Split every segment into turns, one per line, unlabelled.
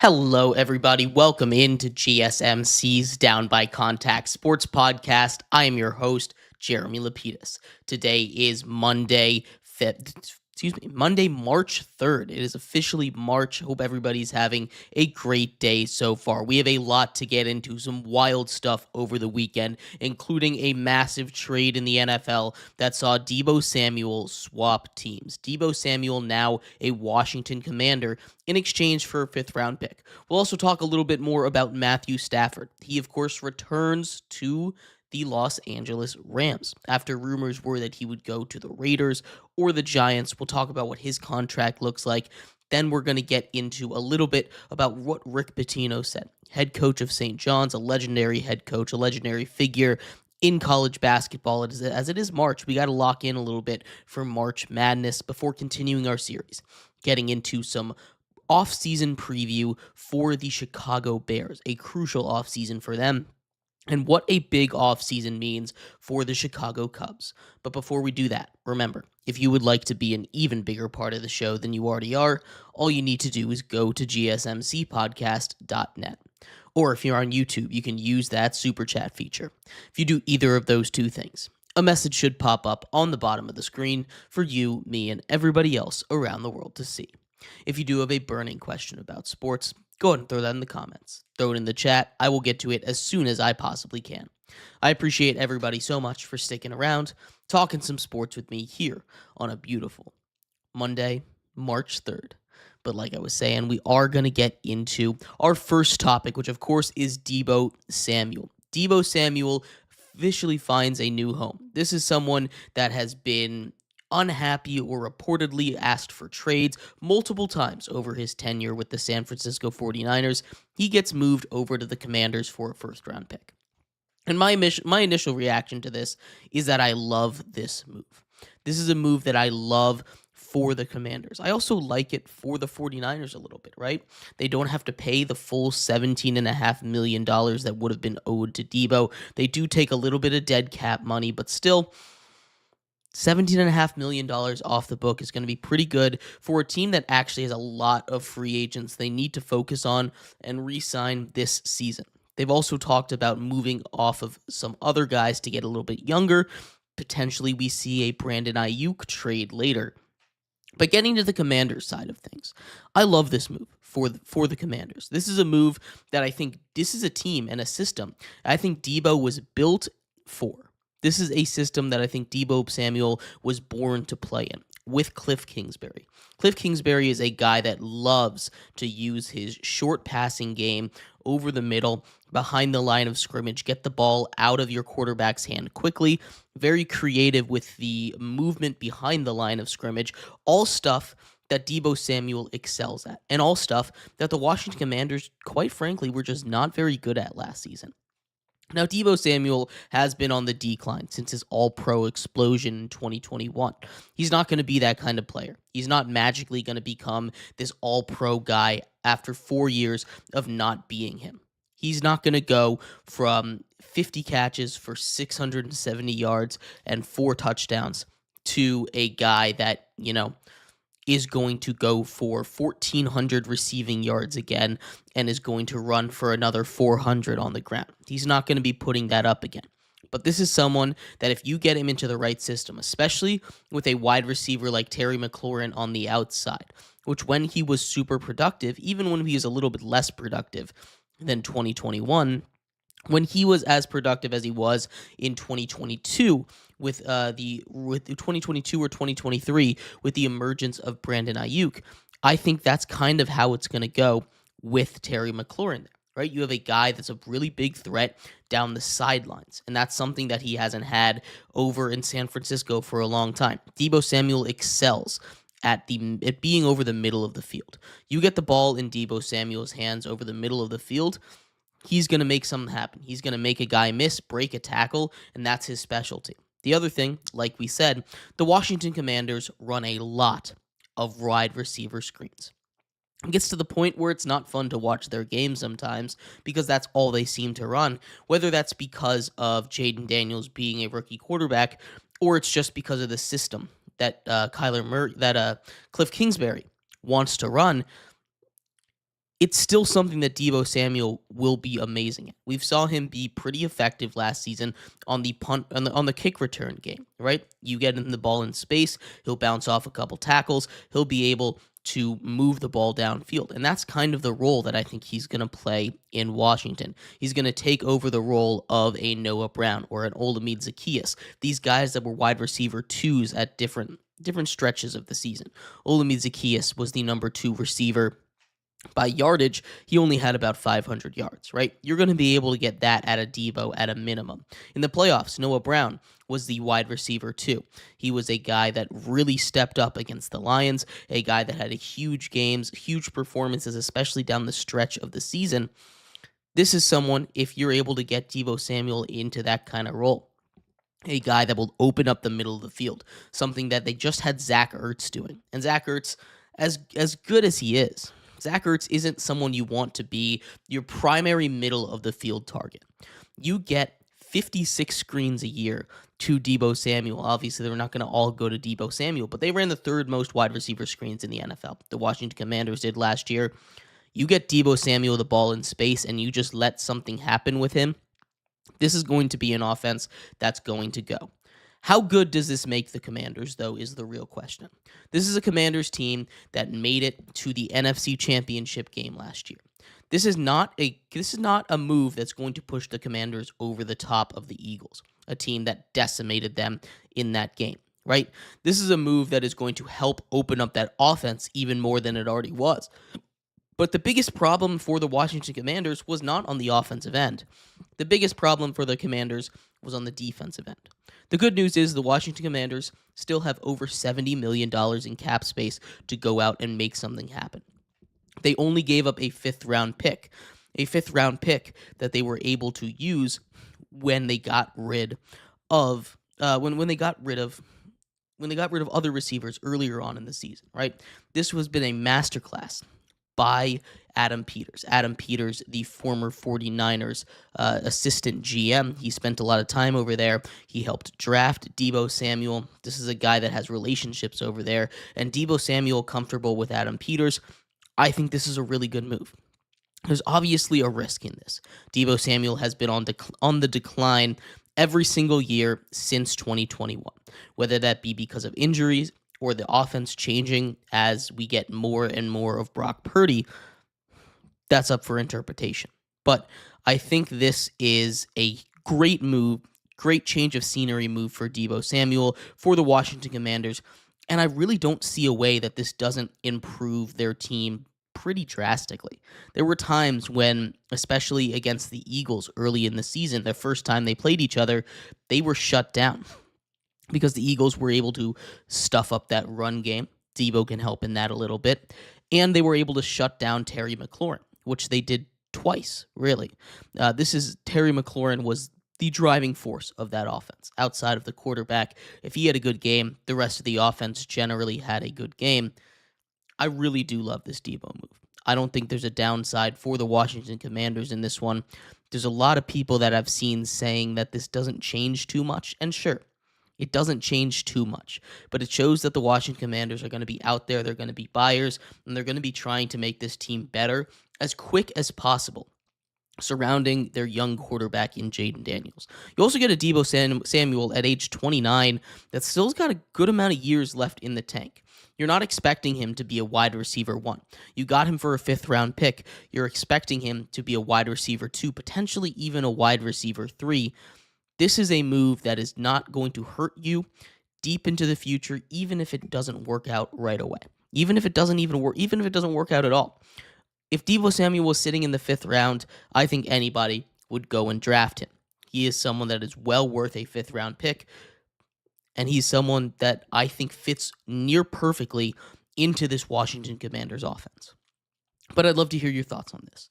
Hello, everybody. Welcome into GSMC's Down by Contact Sports Podcast. I am your host, Jeremy Lapidus. Today is Monday, March 3rd. It is officially March. Hope everybody's having a great day so far. We have a lot to get into, some wild stuff over the weekend, including a massive trade in the NFL that saw Deebo Samuel swap teams. Deebo Samuel now a Washington Commander in exchange for a fifth-round pick. We'll also talk a little bit more about Matthew Stafford. He, of course, returns to the Los Angeles Rams after rumors were that he would go to the Raiders or the Giants. We'll talk about what his contract looks like. Then we're going to get into a little bit about what Rick Pitino said, head coach of St. John's, a legendary head coach, a legendary figure in college basketball. As it is March, we got to lock in a little bit for March Madness before continuing our series, getting into some off-season preview for the Chicago Bears, a crucial off-season for them, and what a big offseason means for the Chicago Cubs. But before we do that, remember, if you would like to be an even bigger part of the show than you already are, all you need to do is go to gsmcpodcast.net. Or if you're on YouTube, you can use that super chat feature. If you do either of those two things, a message should pop up on the bottom of the screen for you, me, and everybody else around the world to see. If you do have a burning question about sports, go ahead and throw that in the comments. Throw it in the chat. I will get to it as soon as I possibly can. I appreciate everybody so much for sticking around, talking some sports with me here on a beautiful Monday, March 3rd. But like I was saying, we are going to get into our first topic, which of course is Deebo Samuel. Deebo Samuel officially finds a new home. This is someone that has been unhappy or reportedly asked for trades multiple times over his tenure with the San Francisco 49ers. He gets moved over to the Commanders for a first-round pick. And my initial reaction to this is that I love this move. This is a move that I love for the Commanders. I also like it for the 49ers a little bit, right? They don't have to pay the full $17.5 million that would have been owed to Deebo. They do take a little bit of dead cap money, but still, $17.5 million off the book is going to be pretty good for a team that actually has a lot of free agents they need to focus on and re-sign this season. They've also talked about moving off of some other guys to get a little bit younger. Potentially we see a Brandon Ayuk trade later. But getting to the Commanders side of things, I love this move for the Commanders. This is a move that I think this is a team and a system I think Deebo was built for. This is a system that I think Deebo Samuel was born to play in with Cliff Kingsbury. Cliff Kingsbury is a guy that loves to use his short passing game over the middle, behind the line of scrimmage, get the ball out of your quarterback's hand quickly, very creative with the movement behind the line of scrimmage, all stuff that Deebo Samuel excels at, and all stuff that the Washington Commanders, quite frankly, were just not very good at last season. Now, Deebo Samuel has been on the decline since his all-pro explosion in 2021. He's not going to be that kind of player. He's not magically going to become this all-pro guy after 4 years of not being him. He's not going to go from 50 catches for 670 yards and 4 touchdowns to a guy that, is going to go for 1,400 receiving yards again and is going to run for another 400 on the ground. He's not going to be putting that up again. But this is someone that if you get him into the right system, especially with a wide receiver like Terry McLaurin on the outside, which when he was super productive, even when he was a little bit less productive than 2021, when he was as productive as he was in 2022 with 2022 or 2023 with the emergence of Brandon Ayuk, I think that's kind of how it's going to go with Terry McLaurin there, right? You have a guy that's a really big threat down the sidelines, and that's something that he hasn't had over in San Francisco for a long time. Deebo Samuel excels at being over the middle of the field. You get the ball in Deebo Samuel's hands over the middle of the field, he's going to make something happen. He's going to make a guy miss, break a tackle, and that's his specialty. The other thing, like we said, the Washington Commanders run a lot of wide receiver screens. It gets to the point where it's not fun to watch their game sometimes because that's all they seem to run, whether that's because of Jaden Daniels being a rookie quarterback or it's just because of the system that Cliff Kingsbury wants to run. it's still something that Deebo Samuel will be amazing at. We've saw him be pretty effective last season on the punt on the kick return game, right? You get him the ball in space, he'll bounce off a couple tackles, he'll be able to move the ball downfield. And that's kind of the role that I think he's going to play in Washington. He's going to take over the role of a Noah Brown or an Olamide Zaccheaus, these guys that were wide receiver twos at different stretches of the season. Olamide Zaccheaus was the number 2 receiver. By yardage, he only had about 500 yards, right? You're going to be able to get that at a Deebo at a minimum. In the playoffs, Noah Brown was the wide receiver too. He was a guy that really stepped up against the Lions, a guy that had huge games, huge performances, especially down the stretch of the season. This is someone, if you're able to get Deebo Samuel into that kind of role, a guy that will open up the middle of the field, something that they just had Zach Ertz doing. And Zach Ertz, as good as he is, Zach Ertz isn't someone you want to be your primary middle of the field target. You get 56 screens a year to Deebo Samuel. Obviously, they're not going to all go to Deebo Samuel, but they ran the 3rd most wide receiver screens in the NFL. The Washington Commanders did last year. You get Deebo Samuel the ball in space, and you just let something happen with him. This is going to be an offense that's going to go. How good does this make the Commanders, though, is the real question. This is a Commanders team that made it to the NFC Championship game last year. This is not a move that's going to push the Commanders over the top of the Eagles, a team that decimated them in that game, right? This is a move that is going to help open up that offense even more than it already was. But the biggest problem for the Washington Commanders was not on the offensive end. The biggest problem for the Commanders was on the defensive end. The good news is the Washington Commanders still have over $70 million in cap space to go out and make something happen. They only gave up a 5th-round pick that they were able to use when they got rid of when they got rid of other receivers earlier on in the season. Right, this has been a masterclass by Adam Peters. Adam Peters, the former 49ers assistant GM. He spent a lot of time over there. He helped draft Deebo Samuel. This is a guy that has relationships over there. And Deebo Samuel comfortable with Adam Peters. I think this is a really good move. There's obviously a risk in this. Deebo Samuel has been on the decline every single year since 2021, whether that be because of injuries or the offense changing as we get more and more of Brock Purdy. That's up for interpretation. But I think this is a great move, great change of scenery move for Deebo Samuel, for the Washington Commanders, and I really don't see a way that this doesn't improve their team pretty drastically. There were times when, especially against the Eagles early in the season, the first time they played each other, they were shut down because the Eagles were able to stuff up that run game. Deebo can help in that a little bit. And they were able to shut down Terry McLaurin, which they did twice, really. Terry McLaurin was the driving force of that offense. Outside of the quarterback, if he had a good game, the rest of the offense generally had a good game. I really do love this Deebo move. I don't think there's a downside for the Washington Commanders in this one. There's a lot of people that I've seen saying that this doesn't change too much, and sure, it doesn't change too much, but it shows that the Washington Commanders are going to be out there, they're going to be buyers, and they're going to be trying to make this team better as quick as possible, surrounding their young quarterback in Jaden Daniels. You also get a Deebo Samuel at age 29 that still's got a good amount of years left in the tank. You're not expecting him to be a wide receiver 1. You got him for a 5th-round pick. You're expecting him to be a wide receiver 2, potentially even a wide receiver 3. This is a move that is not going to hurt you deep into the future, even if it doesn't work out right away. Even if it doesn't work out at all. If Deebo Samuel was sitting in the 5th round, I think anybody would go and draft him. He is someone that is well worth a 5th-round pick, and he's someone that I think fits near perfectly into this Washington Commanders offense. But I'd love to hear your thoughts on this.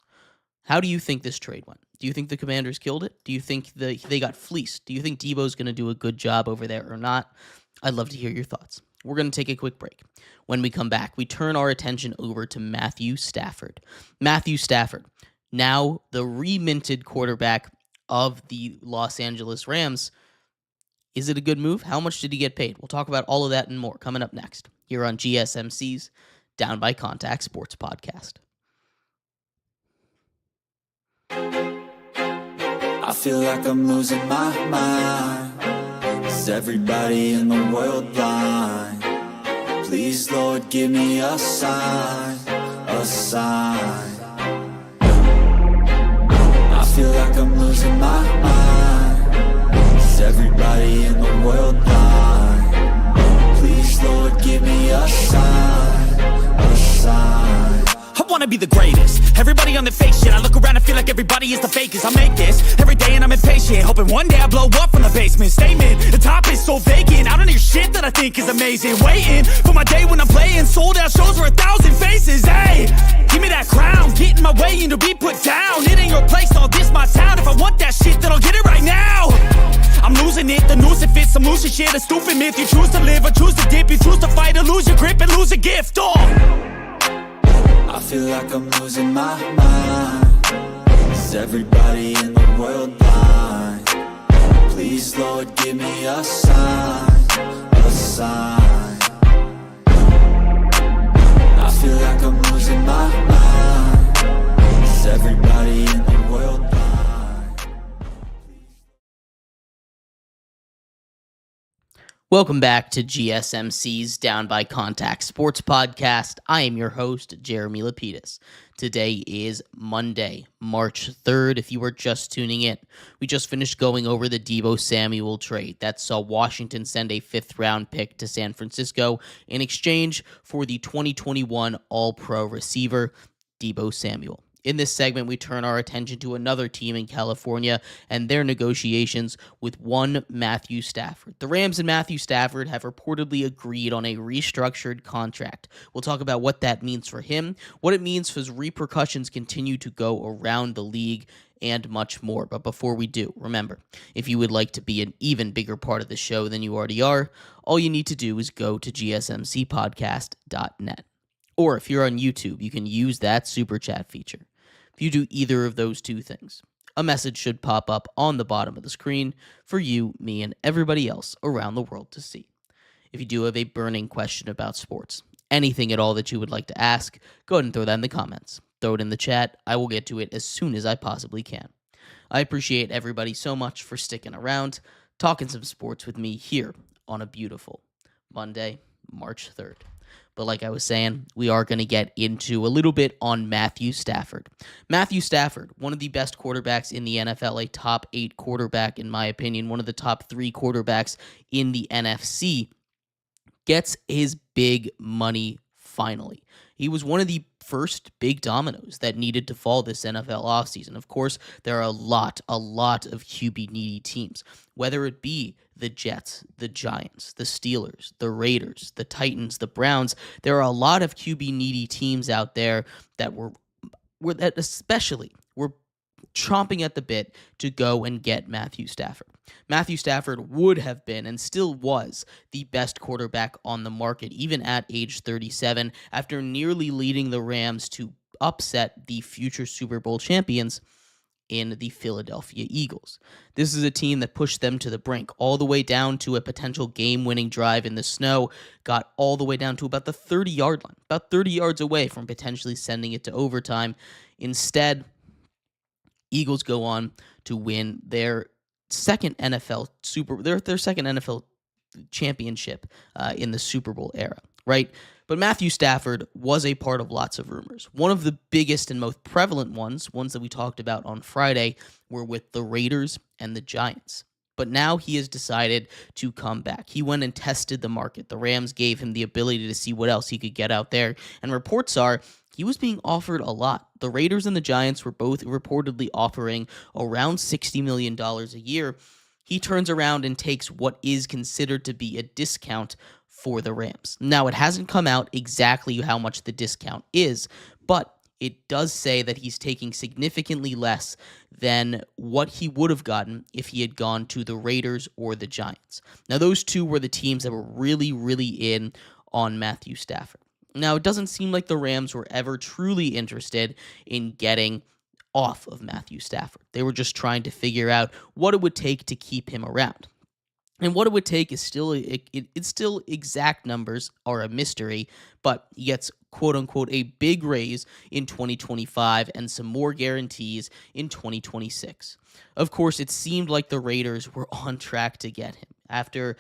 How do you think this trade went? Do you think the Commanders killed it? Do you think they got fleeced? Do you think Deebo's going to do a good job over there or not? I'd love to hear your thoughts. We're going to take a quick break. When we come back, we turn our attention over to Matthew Stafford. Matthew Stafford, now the reminted quarterback of the Los Angeles Rams. Is it a good move? How much did he get paid? We'll talk about all of that and more coming up next here on GSMC's Down by Contact Sports Podcast.
I feel like I'm losing my mind. Is everybody in the world blind? Please, Lord, give me a sign, a sign. I feel like I'm losing my mind. Is everybody in the world blind? Please, Lord, give me a sign, a sign.
I wanna be the greatest. Everybody on the fake shit. I look around and feel like everybody is the fakest. I make this every day and I'm impatient, hoping one day I blow up from the basement. Statement, the top is so vacant. I don't hear shit that I think is amazing. Waiting for my day when I'm playing sold out shows for 1,000 faces. Hey, give me that crown, get in my way and to be put down. It ain't your place, all this my town. If I want that shit, then I'll get it right now. I'm losing it, the noose it fits. I'm losing shit, a stupid myth. You choose to live or choose to dip. You choose to fight or lose your grip and lose a gift.
I feel like I'm losing my mind. Is everybody in the world blind? Please, Lord, give me a sign, a sign. I feel like I'm losing my mind. Is everybody in the world blind?
Welcome back to GSMC's Down by Contact Sports Podcast. I am your host, Jeremy Lapidus. Today is Monday, March 3rd. If you are just tuning in, we just finished going over the Deebo Samuel trade that saw Washington send a 5th-round pick to San Francisco in exchange for the 2021 All-Pro receiver, Deebo Samuel. In this segment, we turn our attention to another team in California and their negotiations with one Matthew Stafford. The Rams and Matthew Stafford have reportedly agreed on a restructured contract. We'll talk about what that means for him, what it means as repercussions continue to go around the league, and much more. But before we do, remember, if you would like to be an even bigger part of the show than you already are, all you need to do is go to gsmcpodcast.net. Or if you're on YouTube, you can use that super chat feature. If you do either of those two things, a message should pop up on the bottom of the screen for you, me, and everybody else around the world to see. If you do have a burning question about sports, anything at all that you would like to ask, go ahead and throw that in the comments. Throw it in the chat. I will get to it as soon as I possibly can. I appreciate everybody so much for sticking around, talking some sports with me here on a beautiful Monday, March 3rd. But like I was saying, we are going to get into a little bit on Matthew Stafford. Matthew Stafford, one of the best quarterbacks in the NFL, a top 8 quarterback in my opinion, one of the top 3 quarterbacks in the NFC, gets his big money finally. He was one of the first big dominoes that needed to fall this NFL offseason. Of course, there are a lot of QB-needy teams, whether it be the Jets, the Giants, the Steelers, the Raiders, the Titans, the Browns. There are a lot of QB-needy teams out there that were chomping at the bit to go and get Matthew Stafford. Matthew Stafford would have been and still was the best quarterback on the market, even at age 37, after nearly leading the Rams to upset the future Super Bowl champions in the Philadelphia Eagles. This is a team that pushed them to the brink, all the way down to a potential game-winning drive in the snow, got all the way down to about the 30-yard line, about 30 yards away from potentially sending it to overtime. Instead, Eagles go on to win their second NFL championship in the Super Bowl era, right? But Matthew Stafford was a part of lots of rumors. One of the biggest and most prevalent ones that we talked about on Friday, were with the Raiders and the Giants. But now he has decided to come back. He went and tested the market. The Rams gave him the ability to see what else he could get out there. And reports are he was being offered a lot. The Raiders and the Giants were both reportedly offering around $60 million a year. He turns around and takes what is considered to be a discount for the Rams. Now, it hasn't come out exactly how much the discount is, but it does say that he's taking significantly less than what he would have gotten if he had gone to the Raiders or the Giants. Now, those two were the teams that were really, really in on Matthew Stafford. Now, it doesn't seem like the Rams were ever truly interested in getting off of Matthew Stafford. They were just trying to figure out what it would take to keep him around. And what it would take is still it's still exact numbers are a mystery, but he gets quote unquote a big raise in 2025 and some more guarantees in 2026. Of course, it seemed like the Raiders were on track to get him after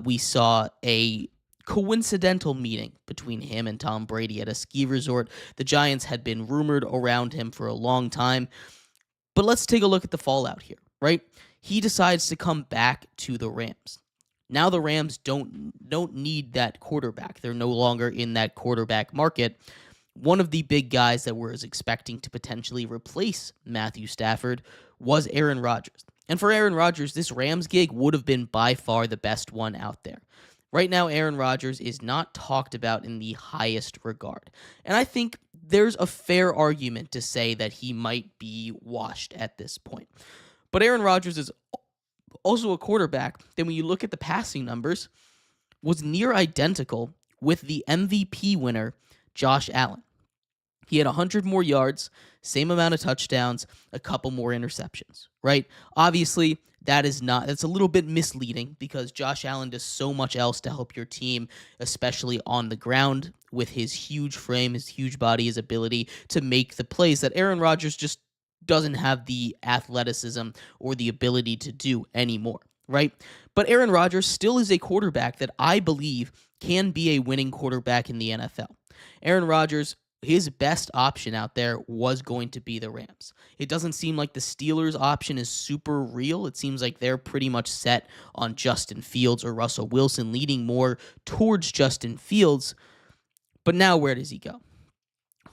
we saw a coincidental meeting between him and Tom Brady at a ski resort. The Giants had been rumored around him for a long time, but let's take a look at the fallout here, right? He decides to come back to the Rams. Now the Rams don't need that quarterback. They're no longer in that quarterback market. One of the big guys that was expecting to potentially replace Matthew Stafford was Aaron Rodgers. And for Aaron Rodgers, this Rams gig would have been by far the best one out there. Right now, Aaron Rodgers is not talked about in the highest regard. And I think there's a fair argument to say that he might be washed at this point. But Aaron Rodgers is also a quarterback that, when you look at the passing numbers, was near identical with the MVP winner, Josh Allen. He had 100 more yards, same amount of touchdowns, a couple more interceptions, right? Obviously, that's a little bit misleading because Josh Allen does so much else to help your team, especially on the ground with his huge frame, his huge body, his ability to make the plays that Aaron Rodgers just doesn't have the athleticism or the ability to do anymore, right? But Aaron Rodgers still is a quarterback that I believe can be a winning quarterback in the NFL. Aaron Rodgers, his best option out there was going to be the Rams. It doesn't seem like the Steelers' option is super real. It seems like they're pretty much set on Justin Fields or Russell Wilson, leaning more towards Justin Fields. But now where does he go?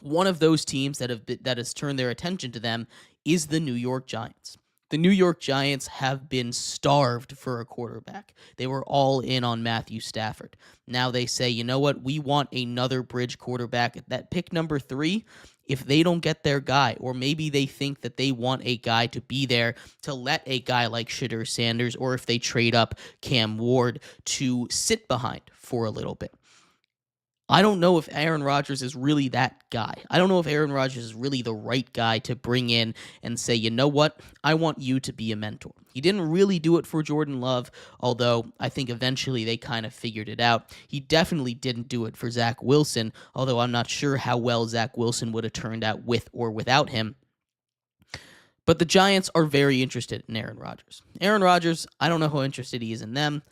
One of those teams that has turned their attention to them is the New York Giants. The New York Giants have been starved for a quarterback. They were all in on Matthew Stafford. Now they say, you know what? We want another bridge quarterback. That pick number 3, if they don't get their guy, or maybe they think that they want a guy to be there to let a guy like Shedeur Sanders, or if they trade up Cam Ward to sit behind for a little bit. I don't know if Aaron Rodgers is really that guy. I don't know if Aaron Rodgers is really the right guy to bring in and say, you know what, I want you to be a mentor. He didn't really do it for Jordan Love, although I think eventually they kind of figured it out. He definitely didn't do it for Zach Wilson, although I'm not sure how well Zach Wilson would have turned out with or without him. But the Giants are very interested in Aaron Rodgers. Aaron Rodgers, I don't know how interested he is in them.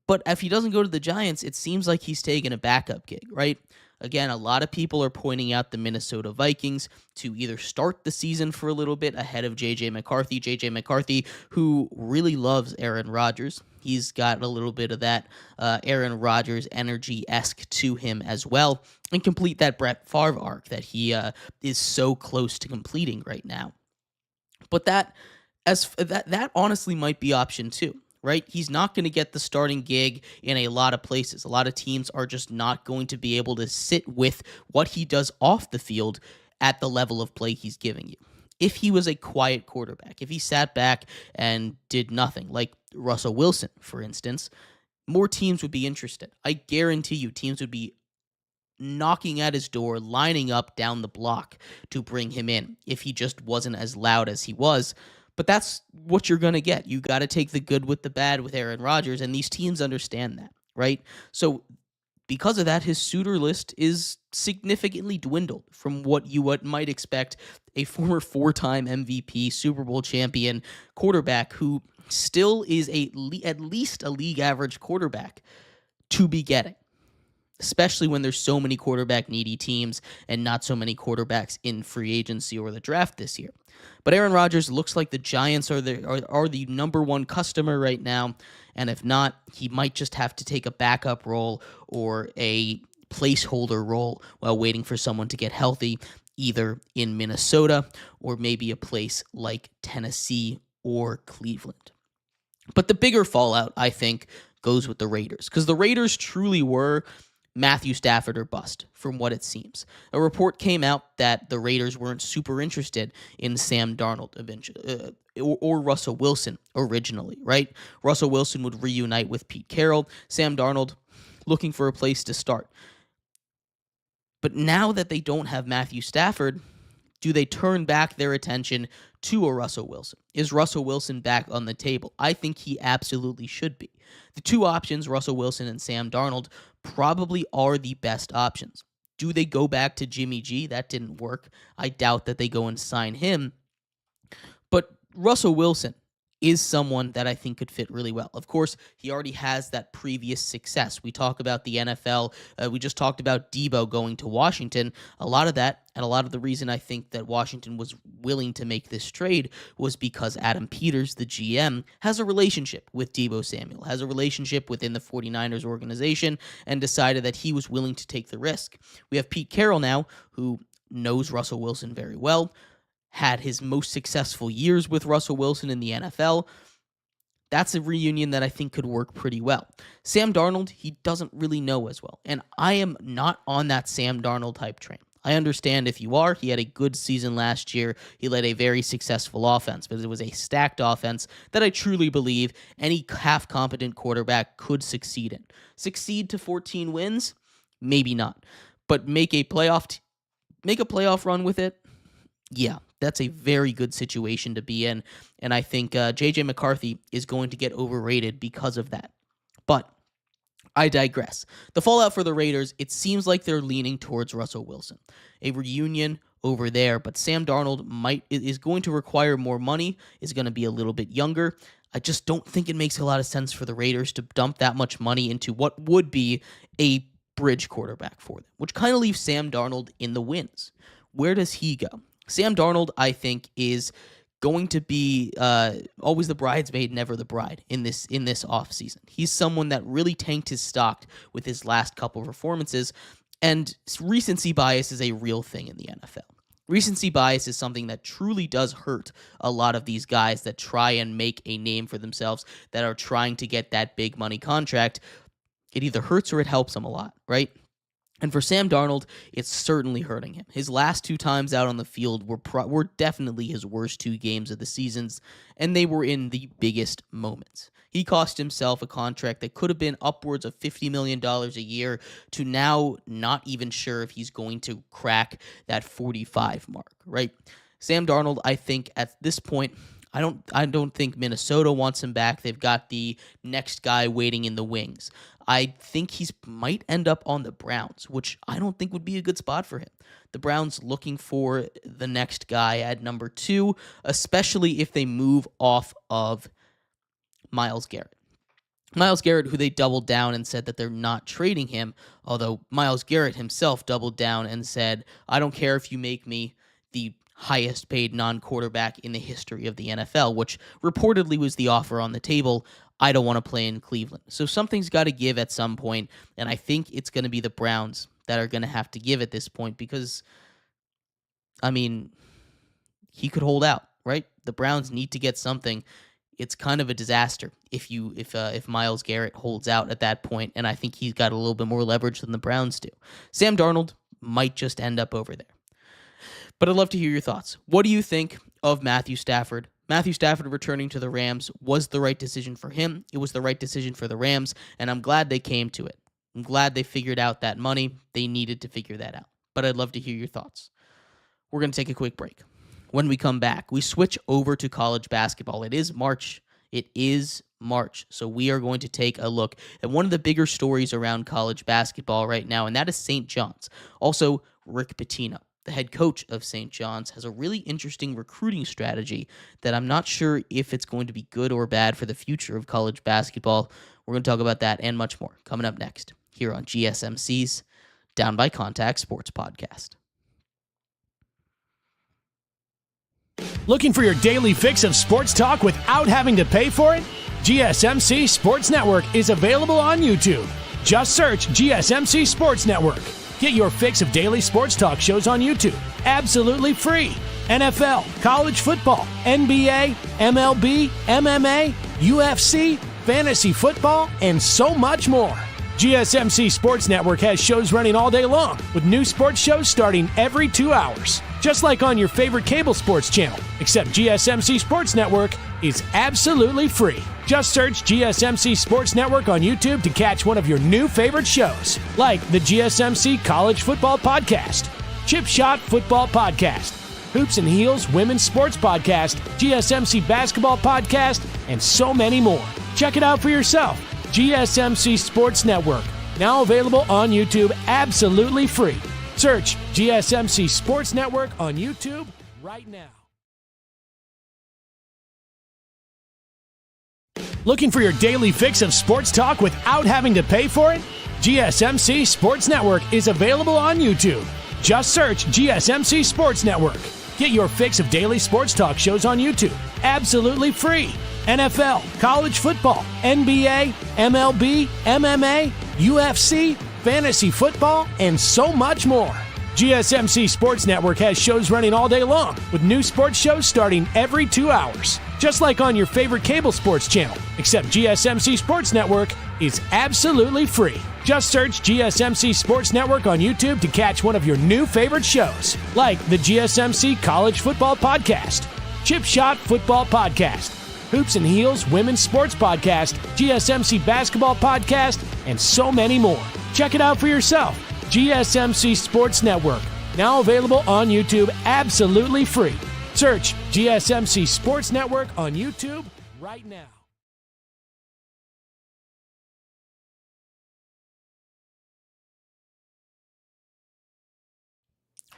But if he doesn't go to the Giants, it seems like he's taking a backup gig, right? Again, a lot of people are pointing out the Minnesota Vikings to either start the season for a little bit ahead of J.J. McCarthy. J.J. McCarthy, who really loves Aaron Rodgers. He's got a little bit of that Aaron Rodgers energy-esque to him as well, and complete that Brett Favre arc that he is so close to completing right now. But that honestly might be option 2. Right? He's not going to get the starting gig in a lot of places. A lot of teams are just not going to be able to sit with what he does off the field at the level of play he's giving you. If he was a quiet quarterback, if he sat back and did nothing, like Russell Wilson, for instance, more teams would be interested. I guarantee you teams would be knocking at his door, lining up down the block to bring him in if he just wasn't as loud as he was. But that's what you're going to get. You got to take the good with the bad with Aaron Rodgers, and these teams understand that, right? So because of that, his suitor list is significantly dwindled from what you might expect a former 4-time MVP, Super Bowl champion quarterback who still is at least a league average quarterback to be getting, especially when there's so many quarterback needy teams and not so many quarterbacks in free agency or the draft this year. But Aaron Rodgers looks like the Giants are the number one customer right now, and if not, he might just have to take a backup role or a placeholder role while waiting for someone to get healthy, either in Minnesota or maybe a place like Tennessee or Cleveland. But the bigger fallout, I think, goes with the Raiders, because the Raiders truly were Matthew Stafford or bust, from what it seems. A report came out that the Raiders weren't super interested in Sam Darnold eventually, or Russell Wilson originally, right? Russell Wilson would reunite with Pete Carroll. Sam Darnold looking for a place to start. But now that they don't have Matthew Stafford, Do they turn back their attention to a Russell Wilson? Is Russell Wilson back on the table? I think he absolutely should be. The two options, Russell Wilson and Sam Darnold, probably are the best options. Do they go back to Jimmy G? That didn't work. I doubt that they go and sign him. But Russell Wilson is someone that I think could fit really well. Of course, he already has that previous success. We talk about the NFL. We just talked about Deebo going to Washington. A lot of that, and a lot of the reason I think that Washington was willing to make this trade was because Adam Peters, the GM, has a relationship with Deebo Samuel, has a relationship within the 49ers organization, and decided that he was willing to take the risk. We have Pete Carroll now, who knows Russell Wilson very well, had his most successful years with Russell Wilson in the NFL. That's a reunion that I think could work pretty well. Sam Darnold, he doesn't really know as well. And I am not on that Sam Darnold hype train. I understand if you are. He had a good season last year. He led a very successful offense, but it was a stacked offense that I truly believe any half-competent quarterback could succeed in. Succeed to 14 wins? Maybe not. But make a playoff run with it? Yeah, that's a very good situation to be in, and I think J.J. McCarthy is going to get overrated because of that. But I digress. The fallout for the Raiders, it seems like they're leaning towards Russell Wilson. A reunion over there, but Sam Darnold is going to require more money, is going to be a little bit younger. I just don't think it makes a lot of sense for the Raiders to dump that much money into what would be a bridge quarterback for them, which kind of leaves Sam Darnold in the wins. Where does he go? Sam Darnold, I think, is going to be always the bridesmaid, never the bride in this offseason. He's someone that really tanked his stock with his last couple of performances, and recency bias is a real thing in the NFL. Recency bias is something that truly does hurt a lot of these guys that try and make a name for themselves, that are trying to get that big money contract. It either hurts or it helps them a lot, right? And for Sam Darnold, it's certainly hurting him. His last two times out on the field were definitely his worst two games of the seasons, and they were in the biggest moments. He cost himself a contract that could have been upwards of $50 million a year to now not even sure if he's going to crack that 45 mark, right? Sam Darnold, I think at this point, I don't think Minnesota wants him back. They've got the next guy waiting in the wings. I think he might end up on the Browns, which I don't think would be a good spot for him. The Browns looking for the next guy at number 2, especially if they move off of Myles Garrett. Myles Garrett, who they doubled down and said that they're not trading him, although Myles Garrett himself doubled down and said, I don't care if you make me the highest paid non-quarterback in the history of the NFL, which reportedly was the offer on the table. I don't want to play in Cleveland. So something's got to give at some point, and I think it's going to be the Browns that are going to have to give at this point because, I mean, he could hold out, right? The Browns need to get something. It's kind of a disaster if Myles Garrett holds out at that point, and I think he's got a little bit more leverage than the Browns do. Sam Darnold might just end up over there. But I'd love to hear your thoughts. What do you think of Matthew Stafford? Matthew Stafford returning to the Rams was the right decision for him. It was the right decision for the Rams, and I'm glad they came to it. I'm glad they figured out that money. They needed to figure that out. But I'd love to hear your thoughts. We're going to take a quick break. When we come back, we switch over to college basketball. It is March. So we are going to take a look at one of the bigger stories around college basketball right now, and that is St. John's. Also, Rick Pitino, the head coach of St. John's, has a really interesting recruiting strategy that I'm not sure if it's going to be good or bad for the future of college basketball. We're going to talk about that and much more coming up next here on GSMC's Down by Contact Sports Podcast.
Looking for your daily fix of sports talk without having to pay for it? GSMC Sports Network is available on YouTube. Just search GSMC Sports Network. Get your fix of daily sports talk shows on YouTube, absolutely free. NFL, college football, NBA, MLB, MMA, UFC, fantasy football, and so much more. GSMC Sports Network has shows running all day long, with new sports shows starting every 2 hours. Just like on your favorite cable sports channel, except GSMC Sports Network is absolutely free. Just search GSMC Sports Network on YouTube to catch one of your new favorite shows, like the GSMC College Football Podcast, Chip Shot Football Podcast, Hoops and Heels Women's Sports Podcast, GSMC Basketball Podcast, and so many more. Check it out for yourself. GSMC Sports Network, now available on YouTube absolutely free. Search GSMC Sports Network on YouTube right now. Looking for your daily fix of sports talk without having to pay for it? GSMC Sports Network is available on YouTube. Just search GSMC Sports Network. Get your fix of daily sports talk shows on YouTube absolutely free. NFL, college football, NBA, MLB, MMA, UFC, fantasy football, and so much more. GSMC Sports Network has shows running all day long, with new sports shows starting every 2 hours. Just like on your favorite cable sports channel, except GSMC Sports Network is absolutely free. Just search GSMC Sports Network on YouTube to catch one of your new favorite shows, like the GSMC College Football Podcast, Chip Shot Football Podcast, Hoops and Heels Women's Sports Podcast, GSMC Basketball Podcast, and so many more. Check it out for yourself. GSMC Sports Network, now available on YouTube absolutely free. Search GSMC Sports Network on YouTube right now.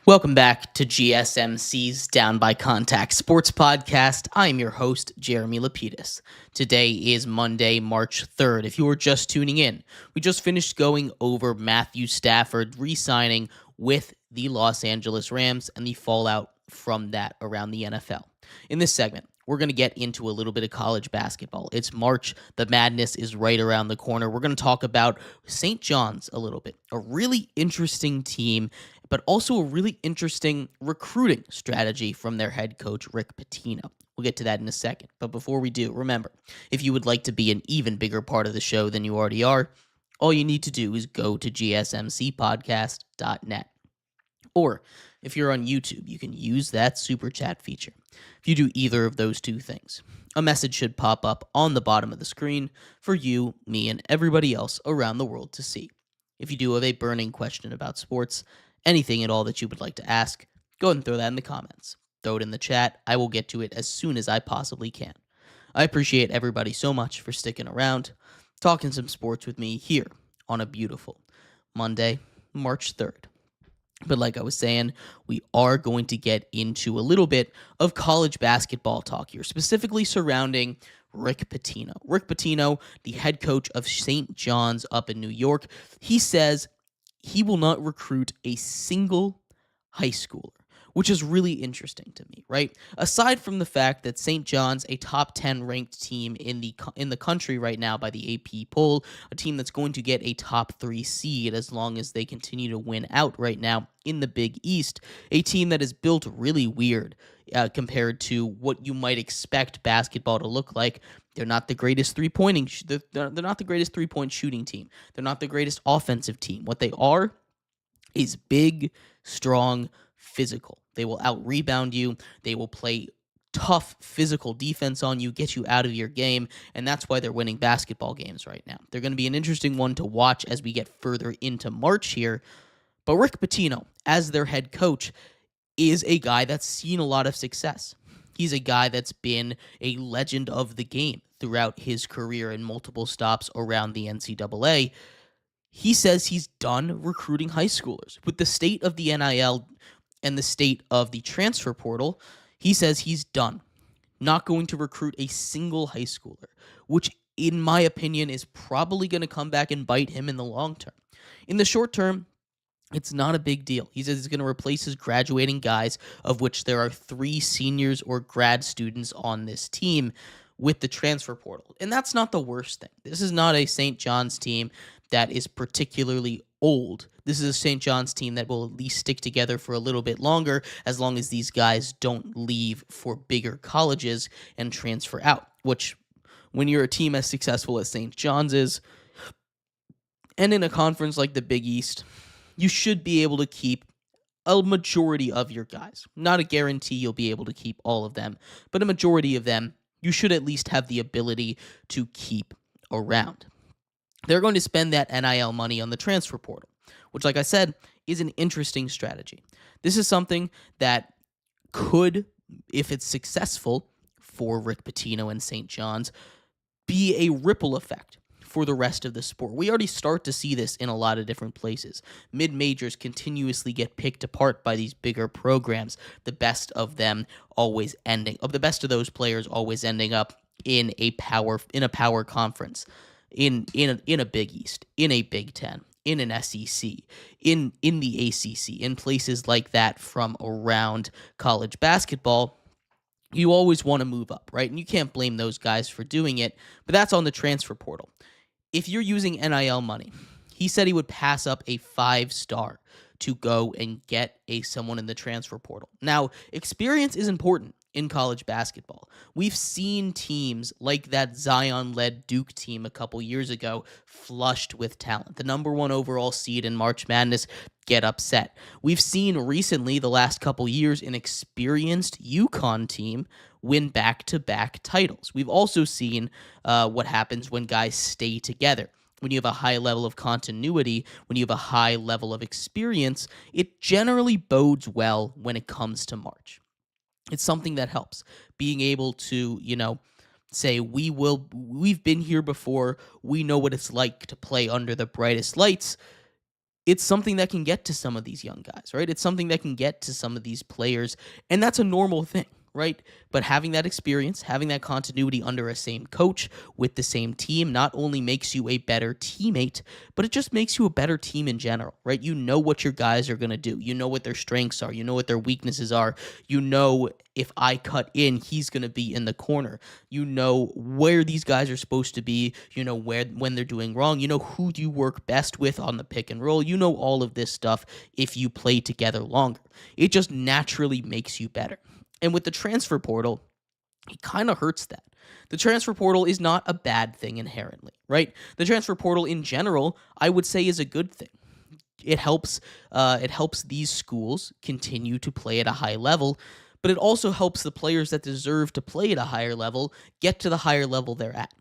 Welcome back to GSMC's Down by Contact Sports Podcast. I am your host, Jeremy Lapidus. Today is Monday, March 3rd. If you are just tuning in, we just finished going over Matthew Stafford re-signing with the Los Angeles Rams and the fallout from that around the NFL. In this segment, we're going to get into a little bit of college basketball. It's March. The madness is right around the corner. We're going to talk about St. John's a little bit. A really interesting team, but also a really interesting recruiting strategy from their head coach, Rick Pitino. We'll get to that in a second. But before we do, remember, if you would like to be an even bigger part of the show than you already are, all you need to do is go to gsmcpodcast.net. Or if you're on YouTube, you can use that super chat feature. If you do either of those two things, a message should pop up on the bottom of the screen for you, me, and everybody else around the world to see. If you do have a burning question about sports, anything at all that you would like to ask, go ahead and throw that in the comments. Throw it in the chat. I will get to it as soon as I possibly can. I appreciate everybody so much for sticking around, talking some sports with me here on a beautiful Monday, March 3rd. But like I was saying, we are going to get into a little bit of college basketball talk here, specifically surrounding Rick Pitino. Rick Pitino, the head coach of St. John's up in New York, he says he will not recruit a single high schooler, which is really interesting to me, right? Aside from the fact that St. John's, a top 10 ranked team in the country right now by the AP poll, a team that's going to get a top 3 seed as long as they continue to win out right now in the Big East, a team that is built really weird compared to what you might expect basketball to look like. They're not the greatest they're not the greatest three-point shooting team. They're not the greatest offensive team. What they are is big, strong, physical. They will out-rebound you. They will play tough physical defense on you, get you out of your game, and that's why they're winning basketball games right now. They're going to be an interesting one to watch as we get further into March here. But Rick Pitino, as their head coach, is a guy that's seen a lot of success. He's a guy that's been a legend of the game throughout his career in multiple stops around the NCAA. He says he's done recruiting high schoolers. With the state of the NIL and the state of the transfer portal, he says he's done. Not going to recruit a single high schooler, which in my opinion is probably going to come back and bite him in the long term. In the short term, it's not a big deal. He says he's going to replace his graduating guys, of which there are 3 seniors or grad students on this team, with the transfer portal. And that's not the worst thing. This is not a St. John's team that is particularly old. This is a St. John's team that will at least stick together for a little bit longer, as long as these guys don't leave for bigger colleges and transfer out, which when you're a team as successful as St. John's is, and in a conference like the Big East, you should be able to keep a majority of your guys. Not a guarantee you'll be able to keep all of them, but a majority of them you should at least have the ability to keep around. They're going to spend that NIL money on the transfer portal, which, like I said, is an interesting strategy. This is something that could, if it's successful for Rick Pitino and St. John's, be a ripple effect for the rest of the sport. We already start to see this in a lot of different places. Mid-majors continuously get picked apart by these bigger programs, the best of those players always ending up in a power conference, in a Big East, in a Big Ten, in an SEC, in the ACC, in places like that from around college basketball. You always want to move up, right? And you can't blame those guys for doing it, but that's on the transfer portal. If you're using NIL money, he said he would pass up a 5-star to go and get someone in the transfer portal. Now, experience is important in college basketball. We've seen teams like that Zion-led Duke team a couple years ago flushed with talent. The number 1 overall seed in March Madness get upset. We've seen recently, the last couple years, an experienced UConn team win back-to-back titles. We've also seen what happens when guys stay together. When you have a high level of continuity, when you have a high level of experience, it generally bodes well when it comes to March. It's something that helps. Being able to, say, we've been here before, we know what it's like to play under the brightest lights. It's something that can get to some of these young guys, right? It's something that can get to some of these players, and that's a normal thing, right? But having that experience, having that continuity under a same coach with the same team not only makes you a better teammate, but it just makes you a better team in general, right? You know what your guys are going to do. You know what their strengths are. You know what their weaknesses are. You know if I cut in, he's going to be in the corner. You know where these guys are supposed to be. You know when they're doing wrong. You know who do you work best with on the pick and roll. You know all of this stuff if you play together longer. It just naturally makes you better. And with the transfer portal, it kind of hurts that. The transfer portal is not a bad thing inherently, right? The transfer portal in general, I would say, is a good thing. It helps these schools continue to play at a high level, but it also helps the players that deserve to play at a higher level get to the higher level they're at.